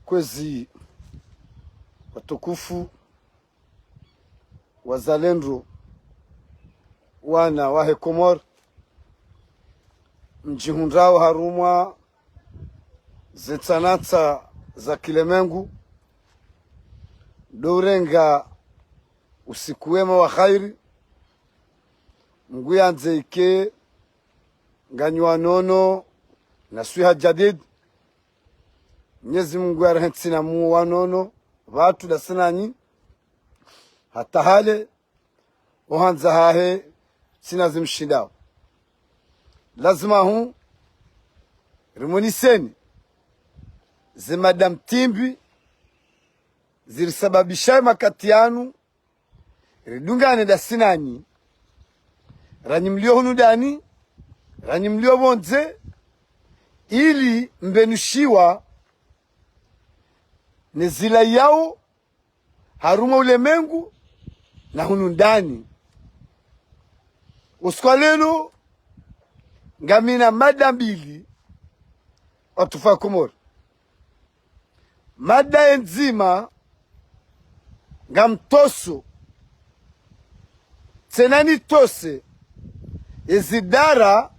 Kwezi watukufu wazalendo wana wahe Komor mjihundao harumwa zetsanatsa za kilemengu dourenga usiku wema wa khairi nguyanze ike nganywa nono na swiha jadid Mwenyezi Mungu arahetsina mu wanono watu dasanani hata hale ohanza hahe sina zimshindao lazima hu rimoniseni zimadam timbi zirisababisha makatianu ridungane dasinani ranyimlio hunu dani ranyimlio bonze ili mbenushiwa nezila yao haruma ulemengu na hunu ndani uskwalelo ngamina mada mbili watufa Komori. Mada enzima ngamtoso tsenani tose ezidara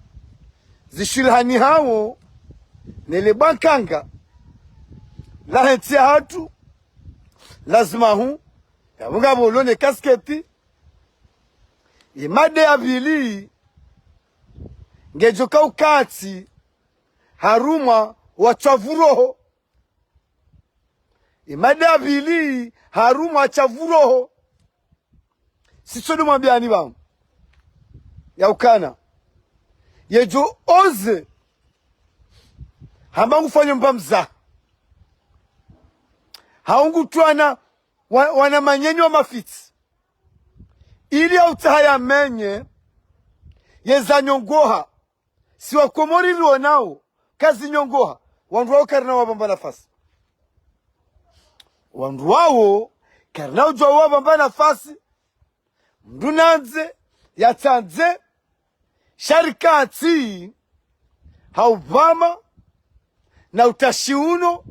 zishirihani hao nelebankanga lahentia hatu lazima hu yamunga bolone kasketi imade ya vili ngejoka ukati haruma wachavuroho imade ya vili haruma wachavuroho sisodu mwambiani bamu ya ukana yejo oze hamba ngufanya mbamza haungu tuana wana manyenyo mafiti ili ya utahaya menye yeza nyongoha siwa Komori luonao kazi nyongoha wandu wao karina wabamba nafasi wandu wao karina ujua wabamba nafasi mdunanze yatanze sharikati haubama na utashiuno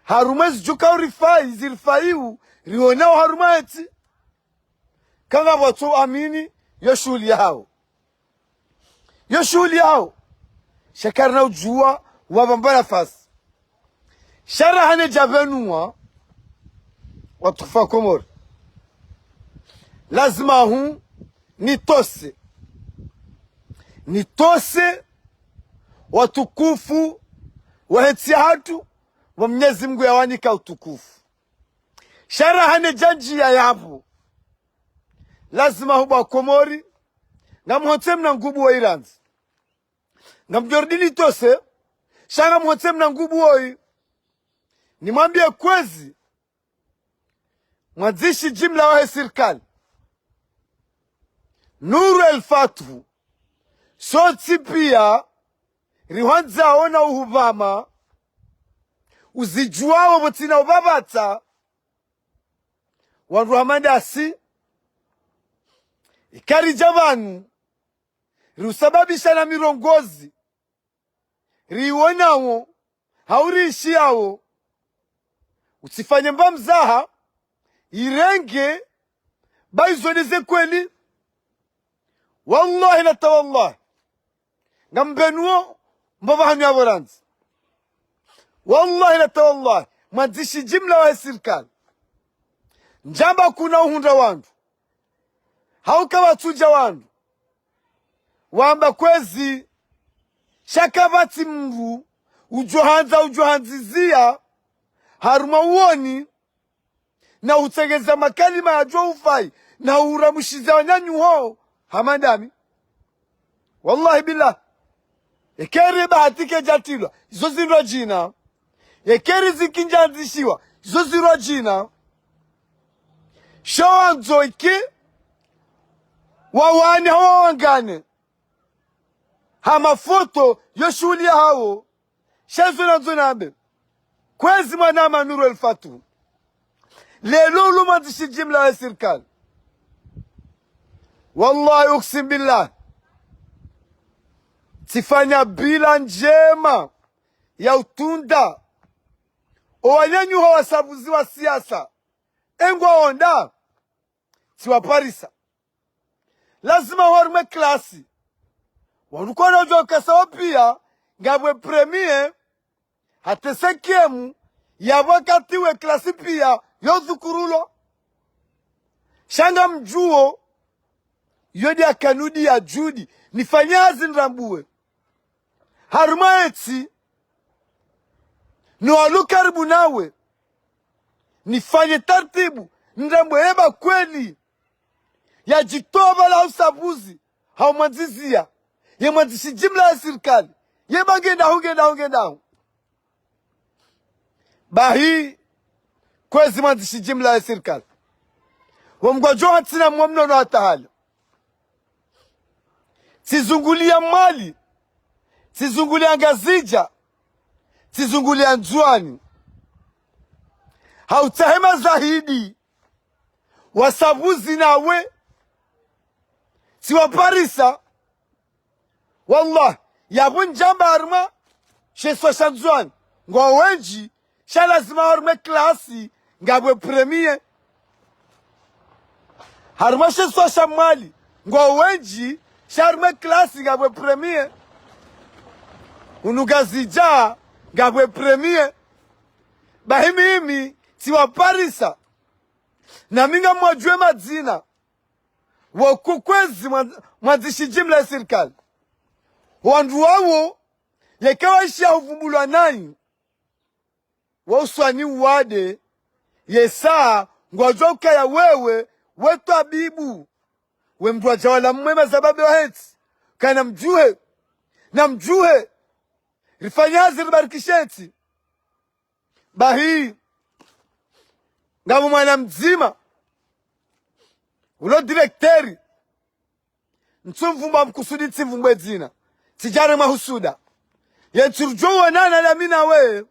harumezi juka urifai zirifaiu rionao harumeti kanga watu amini yo shughuli yao shakarna ujua wabamba nafasi shara hane javenua watufa Komori lazima hu nitose watukufu wahetsi hatu wa Mwenyezi Mungu yawanika utukufu shara hane janji ya yabu lazima huba Komori ngamhote mna ngubu wa Iranzi ngamjordili tose shanga mhote mna ngubu woi nimwambie kwezi mwanzishi jimla wahe serikali Nuru el-Fatu soti pia riwanza ona uhubama uzijuao botina ubabata wandu hamandasi ikari jabanu riusababisha na mirongozi riwonao haurishi yao usifanye mbamzaha irenge baizoneze kweli wallahi na tawallahi ngambenuo mbaba hanu ya boranzi wallahi na tawallahi mwanzishi jimla wa serikali njamba kuna uhunda wandu hauka watuja wandu wamba kwezi shakabati mru ujohanzizia haruma uoni na utegeza makalima ya jua ufai na uramushiza wanyanyu ho hamadami wallahi billah ekeri bahatike jatilwa izo zirwa jina ekeri zikinjanzishiwa izo zirwa jina shawanzo iki wawani hawa wangane hamafoto yoshuli ya hao shazo na zonabe kwezi manama Nuru el-Fatu lelo lumanzishi jimla ya serikali wallahi uksim billah tifanya bila njema ya utunda owanyanyu ho wasabuzi wa siasa engwa onda tiwa parisa lazima warume klasi wanukona ujo kasawa pia ngabwe premier hatesekemu ya wakati we klasi pia yodhukurulo shanga mjuo yodi akanudi ya judi nifanyazi nrambue haruma eti nualu karibu nawe nifanye tartibu nrambue eba kweli ya jitoba la usabuzi haumadzizia ye mwanzishi jimla ya serikali ye bagenda hunge bahi kwezi mwanzishi jimla ya serikali wamgwajo hatina mwamnono hatahala tizungulia mali tizungulia ngazija tizungulia njuani hautahema zahidi wasabuzi nawe tiwa parisa wallah yabun jamba arma sheswa shanzuan ngwa wenji shalazima arma klasi ngabwe premier harma sheswa shamali ngwa wenji sharma klasi ngabwe premier unugazija ngabwe premier bahimi tiwa parisa na minga mwajwe madzina wakukwezi mwanzishi jimla ya serikali wandu wawo yekawa isha uvumbulwa nani wa uswani uwade yesa ngwajwa ya wewe wetu abibu we mdu wajawala mwema zababe wa heti kana mjuhe na mjuhe rifanyazi ribarikisheti bahi ngamu mwana mzima ulo direkteri ntsumvumba mkusudi tsivumbwe dzina tijare mahusuda yenturjo wanana la mina we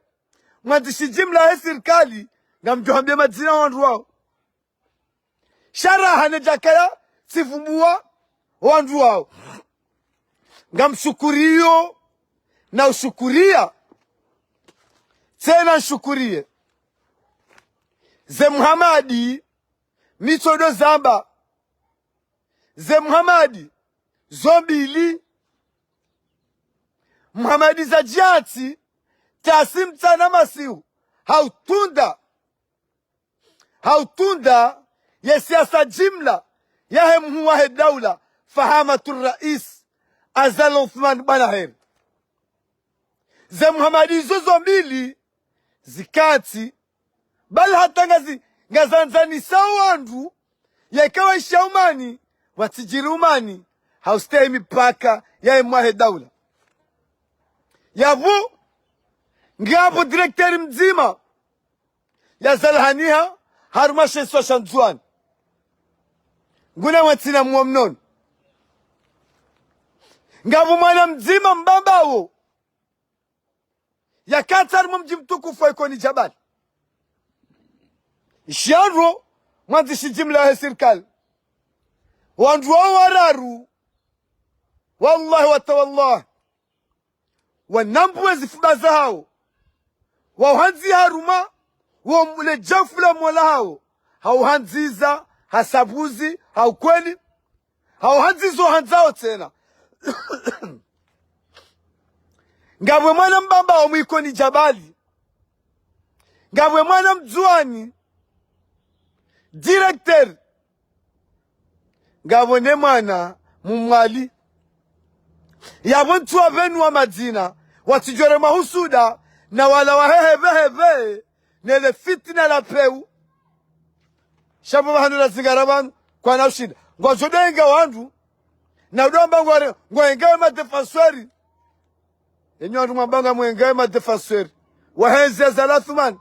mwandishi jimla ya serikali ngamjohambia madzina wandu wao sharaha nejakaya tsivumbua wandu wao ngamshukuriyo na ushukuria tena nshukurie ze Muhamadi mitodo zamba ze Muhamadi zombili Muhamadi za jati tasim tana masihu hautunda ya siasa jimla yahe mhuwahe daula fahamatul rais Azal Othman Banaher ze Muhamadi zombili zikati bali hata ngazanzani sawandu yakawa ishaumani watijirumani haustei mipaka ya mwahe daula yavu ngapo direkteri mzima ya zalhaniha harumashe swa shanzuan nguna watina muamnon ngapo mwana mzima mbambawo ya Qatar mji mtukufu wa Ikoni Jabal Ishianro mwanzishi jimla ya serikali wandu wao wararu wallahi watawallah wanambuwe zifubaza hao wauhanzi haruma wamule jafula mola hao hauhanziza hasabuzi haukweli hauhanzizo hanzao tena ngabwe mwana mbamba wa Ikoni Jabali ngabwe mwana mzuani director ngabone mwana mumwali yabontu wabenu wa madina watijore mahusuda na wala waheheve nele fitna la peu shabu bahanu la zingaraban kwa na ushida ngojodenga wandu na udomba ngoengawe madefensori yenye wandu mabanga mwengawe madefensori wahenzi ya Zalathuman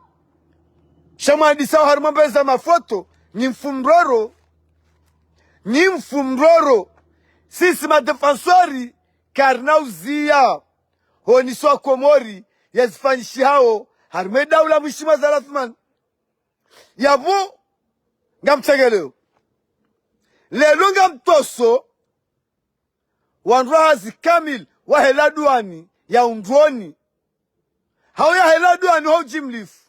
shama hadisa harumambeza mafoto ni mfumroro sisi madefensori karnauzia honiswa komori yazifanyishi hao harume daula mshima Zalathuman yabu ngamtegeleo lelo ngamtoso wanrazi kamil wa heladuani ya undroni hao ya heladuani ho jimlifu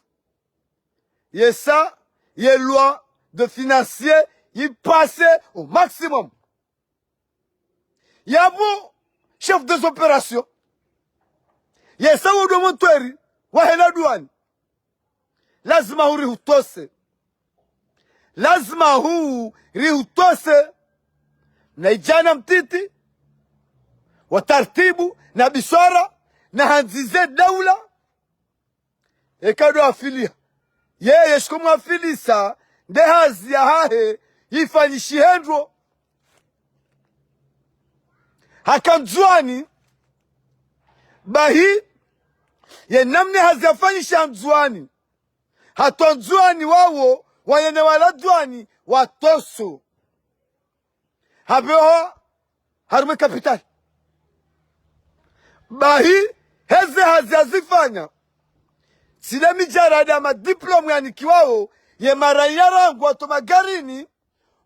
Et ça, les lois de financier, ils passaient au maximum. Il y a beau chef des opérations. Il y a ça où de montueri, wahela douane. Lazima huri hutose. Lazima huri hutose. Na ijana mtiti, watartibu, na biswara, na hanzize daula. Ekado afilia. Yeye shikumu afilisa, ndehazi ya hahe, yifanyishi hendro. Hakamzuani, bahi, ye namni hazi yafanyishi hamzuani. Hatonzuani wawo, wayene waladuani, watoso. Habeho, harume kapitali. Bahi, heze hazi yazifanya. Sile mijarada ma diplomu yani kiwao, ye marayara ngwa tomagarini,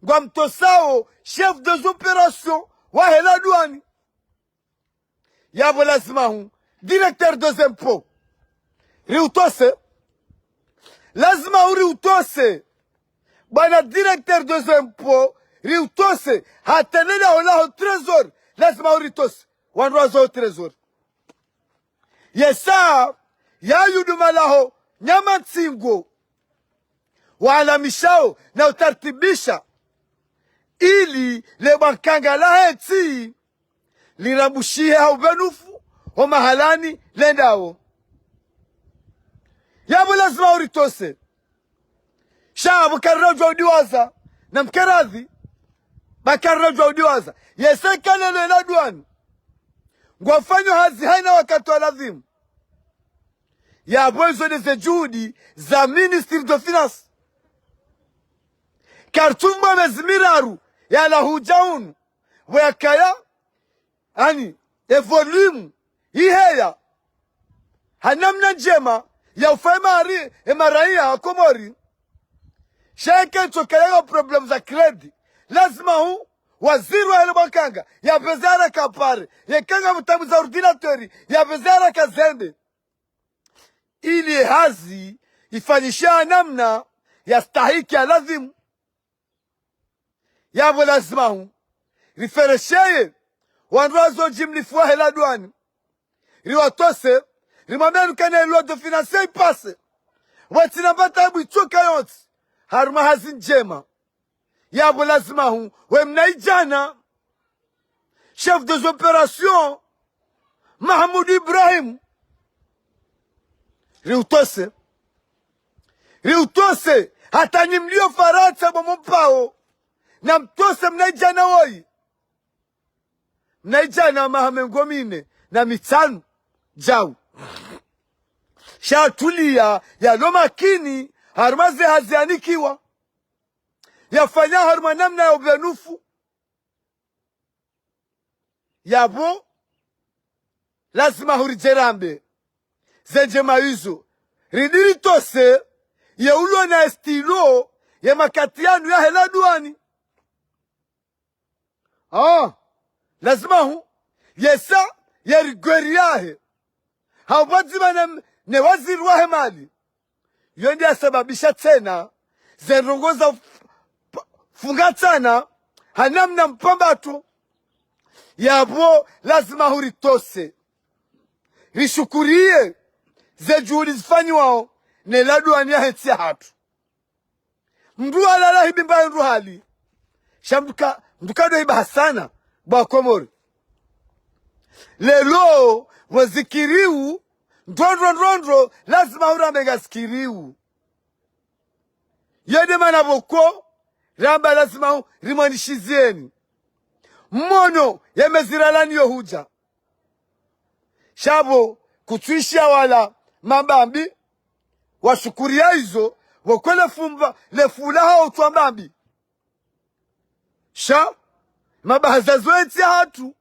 ngwa mtosao, chef des opérations, wahela douani. Yabo lazima hu, directeur des impôts. Riutose. Lazima hu riutose. Bana directeur des impôts, riutose. Hatenena hola ho trésor. Lazima hu riutose. Wanroazo ho trésor. Yesa, ya yudumalaho nyama tsingo waalamishao na utartibisha ili lebankanga la heti lirabushie haubenufu o mahalani lendao. Yabo lazima uritose. Shabu karrojwa udiwaza na mkeradhi bakarrojwa udiwaza. Yesekane lena duani ngwafanyo hazi haina wakati wa lazima. Ya besoin de ces juhudi za ministre de finance. Kartumba mezmiraru ya la hujaun wakaya ani volume iheya hanamna njema ya ufemari emaraia Komori. Sheke chokaya problem za credit. Lazima hu waziri wa elbakanga ya bezara kapare ya kanga mtabu za ordinatori ya bezara kazembe. Ili hazi ifanyisha namna ya stahiki ya lazimu. Yabo lazima hu riferesheye wanroazo jimlifuwa hela duani. Riwatose rimamenu kane loi de financier ipase. Watinambata hebu ichoka yote haruma hazi njema. Yabo lazima hu wemnaijana chef des opérations Mahmoud Ibrahim. Riutose. Riutose. Hata nyimlio Faransa bomompao. Na mtose mnaijana woi. Mnaijana mahamengomine. Na mitanu. Jau. Shatulia ya lomakini. Harmaze hazianikiwa. Yafanya harma namna ya ubenufu. Yabo. Lazima hurijerambe. Zenje maizo. Ridiri tose. Ye ulo na estilo. Ye makatianu ya hela duani. Lazima hu. Yesa. Ye rigweri yahe. Haubadzima ne waziri wahe mali. Yondi asababisha tena. Zenrongoza fungatana. Hanamna mpambatu. Yabo lazima huri tose. Rishukurie. Ze juhudi zifanywa ne laduani ya heti ya hatu. Mdu alala hibimba nruhali. Shamduka mdukado hiba hasana ba Komori. Lelo wazikiriu ndondro lazima ura mega skiriu. Yede manaboko ramba lazima rimanishizieni. Mmono yemeziralani yohuja. Shabo kutuishia wala mambambi washukuria hizo wakwele fumba lefulaha utuambambi. Mabahazazoeti ya hatu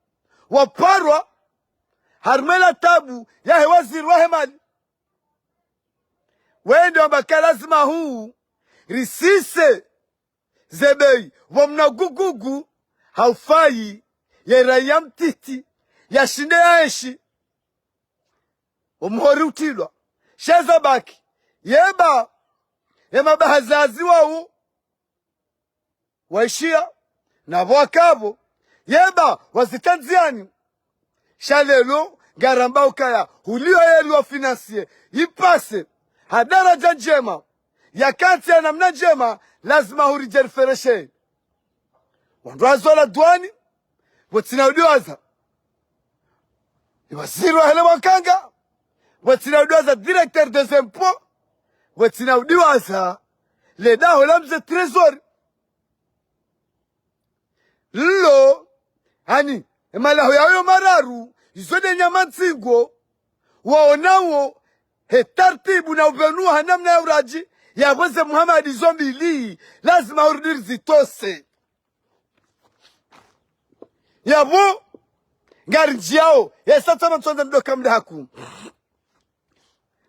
waparwa harmela tabu ya hewaziri wa hemali. Wende wambaka lazima huu risise zebei wamnagugugu haufai ya raia mtiti ya shinde ya enshi umuhori utilwa sheza baki yeba mabahazazi wao waishia na wakabo yeba wazitanziani shalelo garamba ukaya hulio yelu wa finansie ipase hadaraja njema ya kati ya namna njema lazima hurijerfereshe wandu wazola duani watina udiwaza waziri wa hele wakanga watina udiwaza directeur des impôts watina udiwaza leda holamze trésor lo hani emalaho yayo mararu izode nyama nsingo waonawo hetartibu na ubenu hanamna ya uraji ya weze Muhammad zombili lazima urudiri zitose yabo ngarinjiao yesatama mtonda mdoka mda haku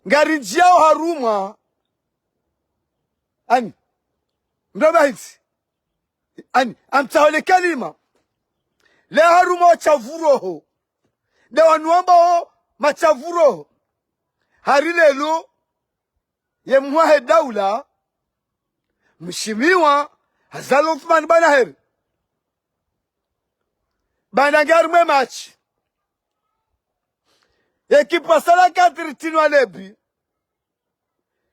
ngarinjiao haruma ani mdoba hizi ani amtahole kalima le haruma wachavuroho de wanuamba ho machavuroho harilelo ye mwahe daula mshimiwa Hassan Othman Banaheri banagari mwe machi ekipa salakatiri tinu alebi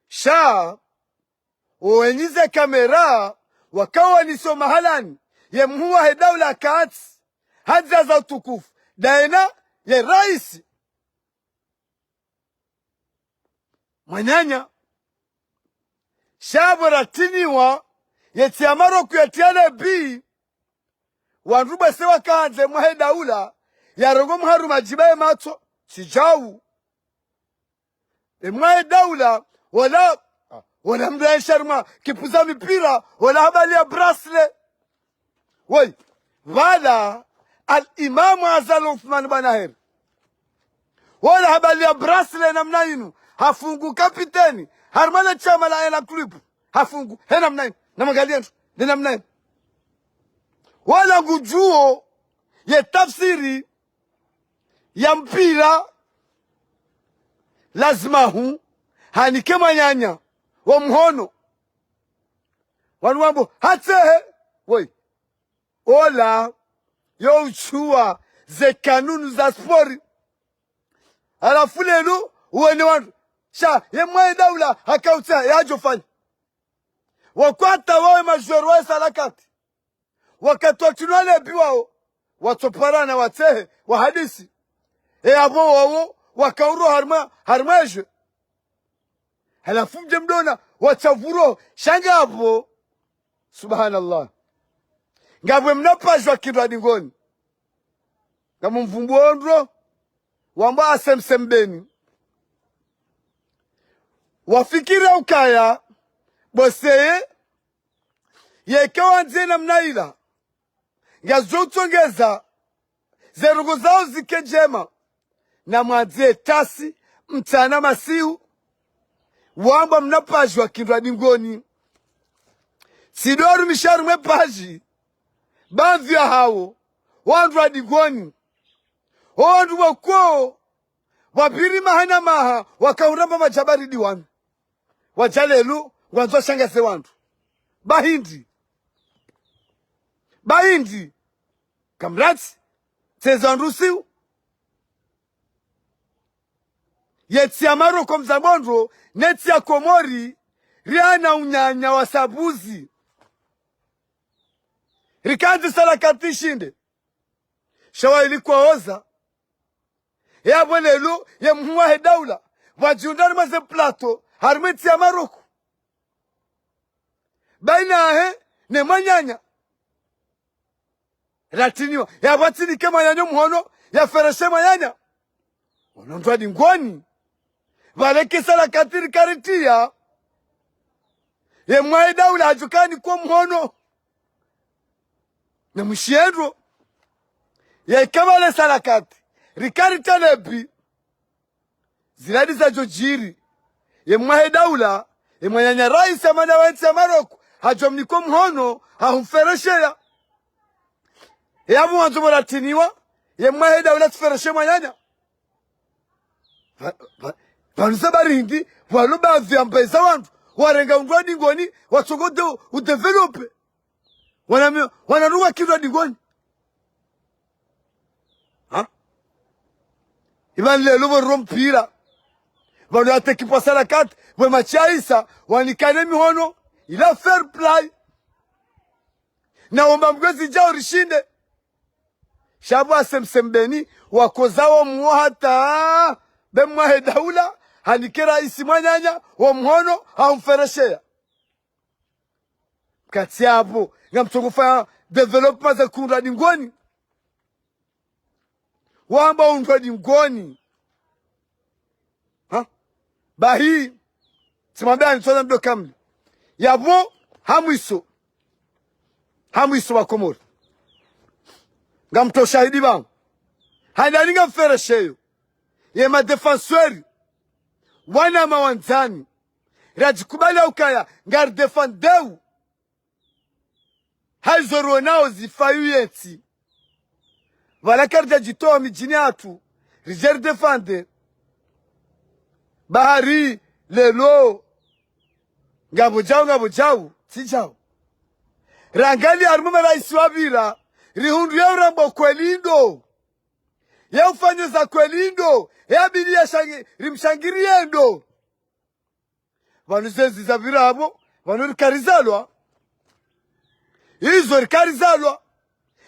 sha uwenyize kamera wakawa niso mahalani ye mwahe daula kaati hadza za utukufu daena ye raisi mwanyanya shabora tiniwa yeti amaro kuyatiane bi wanrube sewa kanze mwahe daula ya rongo mharu majibaye mato sijau mwahe daula wala mdaye sharma kipuza mipira wala habali ya brasle woy wala al-imamu Hassan Othman Banaheri wala habali ya brasle namna inu hafungu kapiteni harmale chama la ena club hafungu hena mnaini na magaliano nina mnaini wala gujuo ye tafsiri ya mpira lazima hu hanike manyanya wa mhono wanuambo hatehe woi ola yo uchua ze kanunu za spori alafu lelu uwene wandu sha ye mwae daula hakautia ya ajofanya wakwata wawe majoro wa salakati wakatotunwale biwao watoparana watehe wa hadisi abo wao wakauro harmaje halafu mje mdona wachavuro shanga hapo subhanallah ngabwe mnapajwa kidwa dingoni ngamumvumbu ondro wamba asemsembeni wafikira ukaya boseye yekewa nzena mnaila ngazotongeza zerugo zao zikejema na mwadzie tasi mtana masiu wamba mnapajwa kidwa dingoni sidoru misharu mwepaji banzi ya hao wandu wa dingoni wandu wakwo wabiri mahana maha wakauramba majabari diwani wajalelu wanzo shangase wandu bahindi kamrati tezanrusiu yeti ya Maroko mzabondro neti ya Komori riana unyanya wa sabuzi rikanzi salakati shinde shawa ilikuwa oza ya bwelelu ya mhuwahe daula wajiundari maze plato harmeti ya Maroko baina ahe ne manyanya ratiniwa ya watini kema yanyo mhono ya fereshe manyanya wanondwa dingoni waleke salakati karitia ye mwahe daula hajukani kwa mhono na mshiendro ya ikabale salakati rikari tanebi ziladi za jojiri ye mwahe daula ye mwanyanya raisi ya mwana wensi ya Maroko hajomniko mhono hahumfereshea ya mwanzo moratiniwa ye mwahe daula tufereshe mwanyanya vanusabari hindi waluba vyambeza wandu warenga undwa dingoni watsogode udevelope wananuwa kidwa dingoni ha iban lelo rompira vanu atekipa sarakati we machaisa wanikane mihono ila fair play na omba mgwezi jao rishinde shabu asemsembeni wakozao muhata bemwahe daula hanikera isi mwanyanya wa mhono haumfereshea kati hapo nga mtongofanya development za kunda dingoni wamba undwa dingoni ha bahi simambia nitoza mdo kamli yabo hamwiso wa Komori nga mto shahidi bangu handaninga mferesheyo ye madefensori wana mawanzani rajikubali ukaya ngar defendeu hazoro nao zifayu yeti wala karja jitoa mijini atu rijer defende bahari lelo ngabo jau tijao rangali armuma raisi wabira rihundu ya urambo kwelindo ya ufanyo za kwelindo ya bili ya rimshangiri yendo vanu zenzi za virabo vanu rikarizalwa hizo rikarizalwa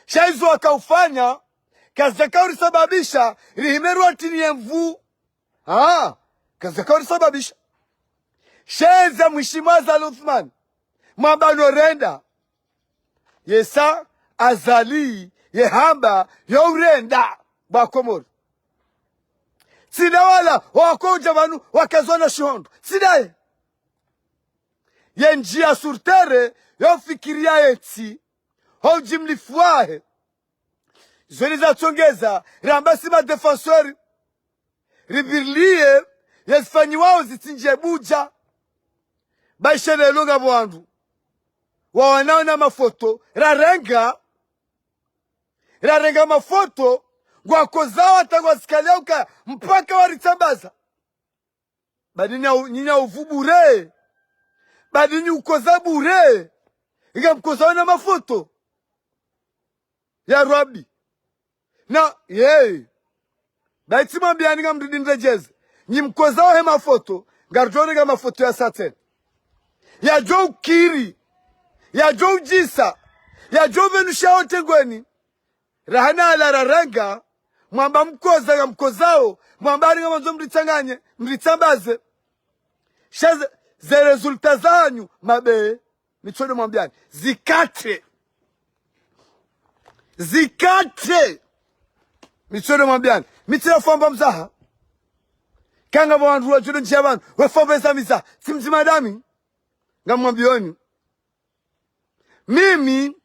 shaizo wakaufanya kazi zakao risababisha rihimerwa tini ya mvu kazi zakao risababisha sheza mwishimaza Luthman mwambano renda yesa azali yehamba yorenda Bakomori sida wala wakoja vanu wakazona shihondo sidaye yenjia surtere yofikiria yeti hojimlifuahe zoni za tongeza rambasi madefensori ribirlie yesifanyi wao zitinje buja baishene lunga bwandu wanaona mafoto rarenga mafoto gwakozao atagwasikaliauka mpaka waritambaza badini nyinya uvubure badini ukoza bure iga mkozao na mafoto ya Rabi na baiti mambiani nga mridini jeze nyi mkozao he mafoto ngarjone nga mafoto ya saten ya jo kiri ya jo jisa ya jo venusha otengweni rahana ala raranga mwamba mkoza nga mkozao mwambari nga mwanzo mritambaze shaze ze resulta zanyu mabe michone mwambiani zikate michone mwambiani mitira famba mzaha kanga mwanduwa judo njabanu wefamba mzaha simzimadami nga mwambioni mimi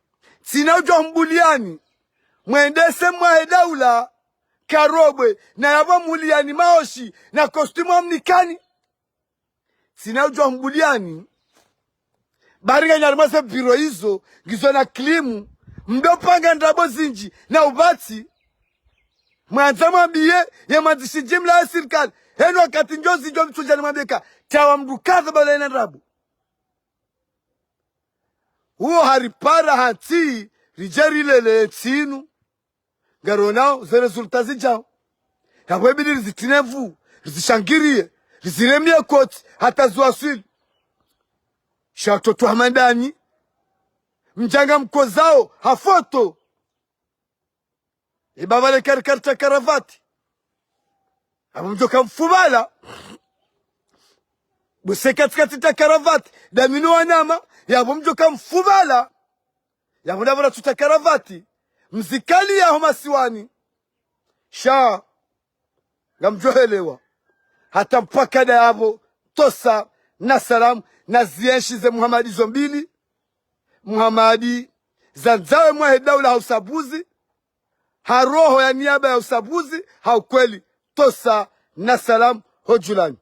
sina ujo mbuliani mwendese mwahe daula karobwe na yaba muliani maoshi na kostumu amnikani sina ujo mbuliani bariga nyarumase biro hizo gizo na klimu mdopanga ndrabo zinji na ubati mwanza mwambie ya mwanzishi jimla ya sirikali henu wakati njozi njo mchujani mwambika tawa mdukaza bala ina ndrabo huo haripara hanti rijeri lele tinu garonao ze resulta zijao kabwebili rizitinevu rizishangirie riziremie koti hata zuasili shatoto hamandani mjanga mkozao hafoto ibabale karkarta karavati abu mjoka mfubala buse katikatita karavati daminu wanama yabu mjoka mfubala yabu nabura tuta karavati mzikali ya homasiwani sha ngamjohelewa hata mpaka da yabo tosa na salamu na zienshi ze Muhamadi zombili Muhamadi zanzawe mwahe daula hausabuzi haroho ya niaba ya usabuzi haukweli tosa na salamu hojulani